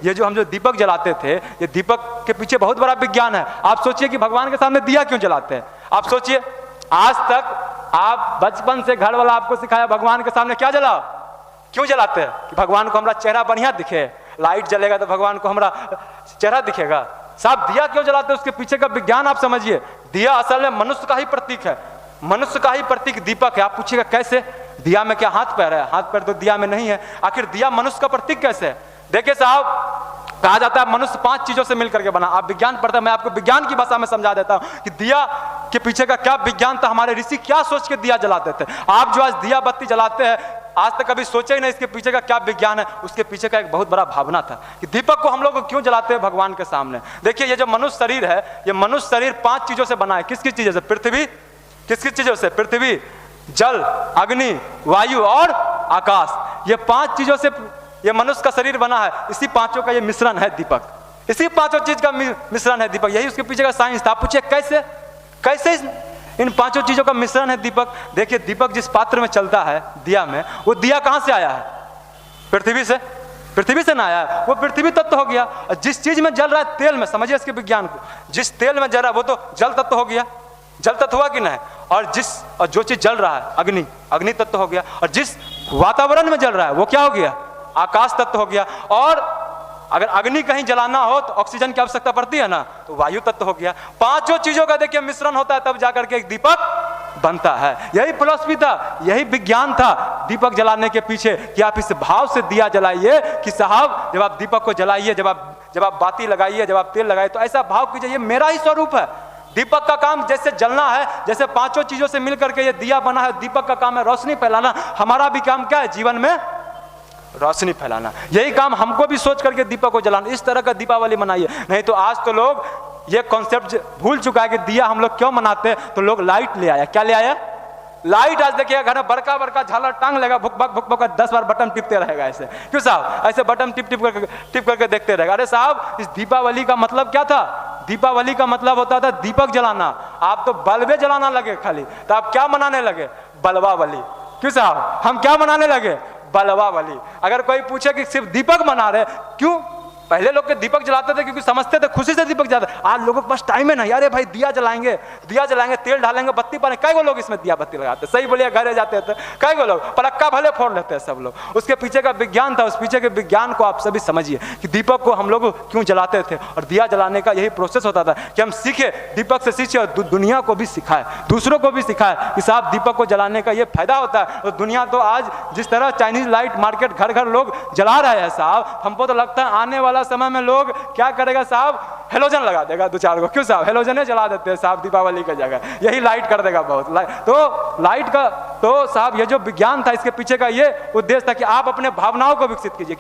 ये जो हम जो दीपक जलाते थे, ये दीपक के पीछे बहुत बड़ा विज्ञान है। आप सोचिए कि भगवान के सामने दिया क्यों जलाते हैं? आप सोचिए, आज तक आप बचपन से घर वाला आपको सिखाया भगवान के सामने क्या जलाओ, क्यों जलाते हैं? कि भगवान को हमारा चेहरा बढ़िया दिखे, लाइट जलेगा तो भगवान को हमारा चेहरा दिखेगा। साहब दिया क्यों जलाते हैं? उसके पीछे का विज्ञान आप समझिए। दिया असल में मनुष्य का ही प्रतीक है, मनुष्य का ही प्रतीक दीपक है। आप पूछिएगा कैसे? दिया में क्या हाथ पैर है? हाथ पैर तो दिया में नहीं है। आखिर दिया मनुष्य का प्रतीक कैसे है? देखिए साहब, कहा जाता है मनुष्य 5 चीजों से मिलकर के बना। आप विज्ञान पढ़ते हैं, मैं आपको विज्ञान की भाषा में समझा देता हूं कि दिया के पीछे का क्या विज्ञान था, हमारे ऋषि क्या सोच के दिया जलाते थे। आप जो आज दिया बत्ती जलाते हैं, आज तक कभी सोचे ही नहीं इसके पीछे का क्या विज्ञान है। उसके पीछे का एक बहुत बड़ा भावना था कि दीपक को हम लोग क्यों जलाते हैं भगवान के सामने। देखिए ये जो मनुष्य शरीर है, ये मनुष्य शरीर 5 चीजों से बना है। किस किस चीजों से? पृथ्वी, किस किस चीजों से? पृथ्वी, जल, अग्नि, वायु और आकाश। ये 5 चीजों से ये मनुष्य का शरीर बना है। इसी 5 का ये मिश्रण है दीपक, इसी 5 चीज का मिश्रण है दीपक। यही उसके पीछे का साइंस था। आप पूछिए कैसे, कैसे इन 5 चीजों का मिश्रण है दीपक? देखिए दीपक जिस पात्र में चलता है, दिया में, वो दिया कहां से आया है? पृथ्वी से। पृथ्वी से ना आया है, वो पृथ्वी तत्व हो गया। जिस चीज में जल रहा है, तेल में, समझिए इसके विज्ञान को, जिस तेल में जल रहा है वो तो जल तत्व हो गया, जल तत्व हुआ कि नहीं? और जो चीज जल रहा है, अग्नि, अग्नि तत्व हो गया। और जिस वातावरण में जल रहा है वो क्या हो गया? आकाश तत्व हो गया। और अगर अग्नि कहीं जलाना हो तो ऑक्सीजन की आवश्यकता पड़ती है ना, तो वायु तत्व हो गया। 5 चीजों का देखिए मिश्रण होता है, तब जाकर के एक दीपक बनता है। यही फिलॉसफी था, यही विज्ञान था दीपक जलाने के पीछे, कि आप इस भाव से दिया जलाइए कि साहब जब आप दीपक को जलाइए, जब आप बाती लगाइए, जब आप तेल लगाइए, तो ऐसा भाव कीजिए ये मेरा ही स्वरूप है। दीपक का काम जैसे जलना है, जैसे 5 चीजों से मिलकर के ये दिया बना है, दीपक का काम है रोशनी फैलाना। हमारा भी काम क्या है? जीवन में रोशनी फैलाना। यही काम हमको भी सोच करके दीपक को जलाना। इस तरह का दीपावली मनाइए। नहीं तो आज तो लोग ये कॉन्सेप्ट भूल चुका है कि दिया हम लोग क्यों मनाते हैं। तो लोग लाइट ले आया। क्या ले आया? लाइट। आज देखिए घर में बड़का बड़का झालर टांग लेगा, भुक भुक 10 बार बटन टिपते रहेगा। ऐसे क्यों साहब? ऐसे बटन टिप करके देखते रहेगा। अरे साहब, इस दीपावली का मतलब क्या था? दीपावली का मतलब होता था दीपक जलाना। आप तो बल्बे जलाना लगे खाली, तो आप क्या मनाने लगे? बलवावली। क्यों साहब? हम क्या मनाने लगे? बलवावली। अगर कोई पूछे कि सिर्फ दीपक मना रहे, क्यों? पहले लोग के दीपक जलाते थे क्योंकि समझते थे, खुशी से दीपक जलाते। आज लोगों के पास टाइम है नहीं, अरे भाई दिया जलाएंगे, तेल डालेंगे, बत्ती पाने। कई लोग इसमें दिया बत्ती लगाते, सही बोलिए, घरे जाते थे कई लोग पटाखा भले फोड़ लेते हैं सब लोग। उसके पीछे का विज्ञान था। उस पीछे के विज्ञान को आप सभी समझिए कि दीपक को हम लोग क्यों जलाते थे। और दिया जलाने का यही प्रोसेस होता था कि हम सीखे, दीपक से सीखे और दुनिया को भी सिखाए, दूसरों को भी सिखाए कि साहब दीपक को जलाने का ये फायदा होता है। और दुनिया तो आज जिस तरह चाइनीज लाइट मार्केट घर घर लोग जला रहे हैं साहब, हमको तो लगता है आने वाला समय में लोग क्या करेगा साहब? हेलोजन लगा देगा 2-4 को। क्यों साहब? हेलोजन जला देते हैं साहब दीपावली की जगह, यही लाइट कर देगा बहुत। तो लाइट का तो साहब ये जो विज्ञान था, इसके पीछे का ये उद्देश्य था कि आप अपने भावनाओं को विकसित कीजिए।